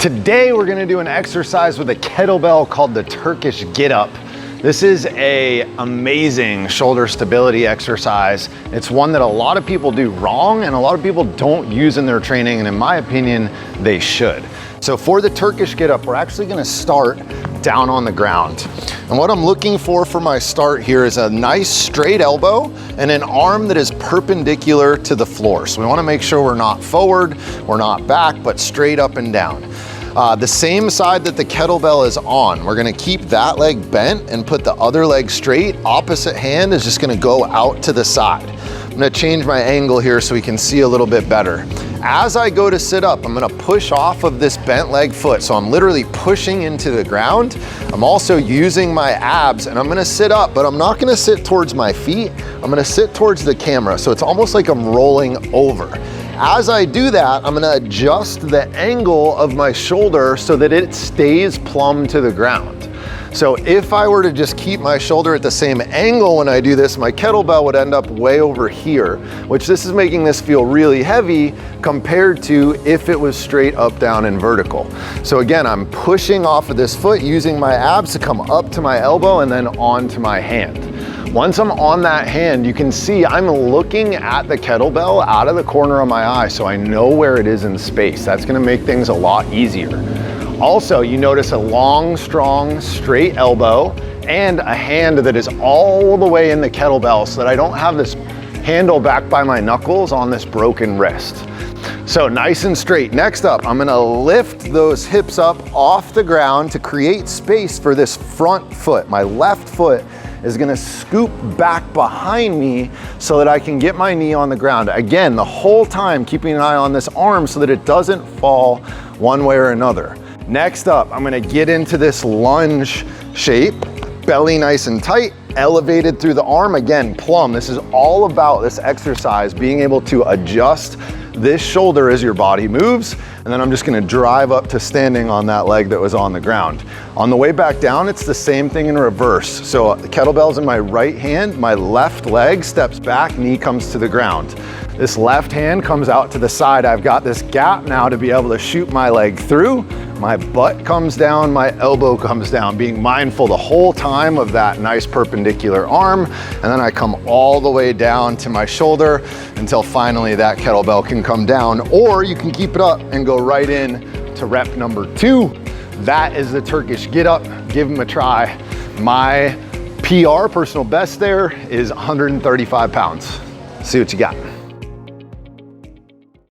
Today we're gonna do an exercise with a kettlebell called the Turkish Get Up. This is an amazing shoulder stability exercise. It's one that a lot of people do wrong and a lot of people don't use in their training, and in my opinion, they should. So for the Turkish Get Up, we're actually gonna start down on the ground. And what I'm looking for my start here is a nice straight elbow and an arm that is perpendicular to the floor. So we wanna make sure we're not forward, we're not back, but straight up and down. The same side that the kettlebell is on, we're gonna keep that leg bent and put the other leg straight. Opposite hand is just gonna go out to the side. I'm gonna change my angle here so we can see a little bit better. As I go to sit up, I'm gonna push off of this bent leg foot. So I'm literally pushing into the ground. I'm also using my abs and I'm gonna sit up, but I'm not gonna sit towards my feet. I'm gonna sit towards the camera. So it's almost like I'm rolling over. As I do that, I'm gonna adjust the angle of my shoulder so that it stays plumb to the ground. So if I were to just keep my shoulder at the same angle when I do this, my kettlebell would end up way over here, which this is making this feel really heavy compared to if it was straight up, down, and vertical. So again, I'm pushing off of this foot, using my abs to come up to my elbow and then onto my hand. Once I'm on that hand, you can see I'm looking at the kettlebell out of the corner of my eye, so I know where it is in space. That's gonna make things a lot easier. Also, you notice a long, strong, straight elbow and a hand that is all the way in the kettlebell so that I don't have this handle back by my knuckles on this broken wrist. So nice and straight. Next up, I'm gonna lift those hips up off the ground to create space for this front foot. My left foot is gonna scoop back behind me so that I can get my knee on the ground. Again, the whole time keeping an eye on this arm so that it doesn't fall one way or another. Next up, I'm gonna get into this lunge shape, belly nice and tight, elevated through the arm, again, plumb. This is all about this exercise, being able to adjust this shoulder as your body moves, and then I'm just gonna drive up to standing on that leg that was on the ground. On the way back down, it's the same thing in reverse. So the kettlebell's in my right hand, my left leg steps back, knee comes to the ground. This left hand comes out to the side. I've got this gap now to be able to shoot my leg through. My butt comes down, my elbow comes down, being mindful the whole time of that nice perpendicular arm. And then I come all the way down to my shoulder until finally that kettlebell can come down, or you can keep it up and go right in to rep number 2. That is the Turkish Get Up. Give them a try. My PR, personal best there, is 135 pounds. See what you got.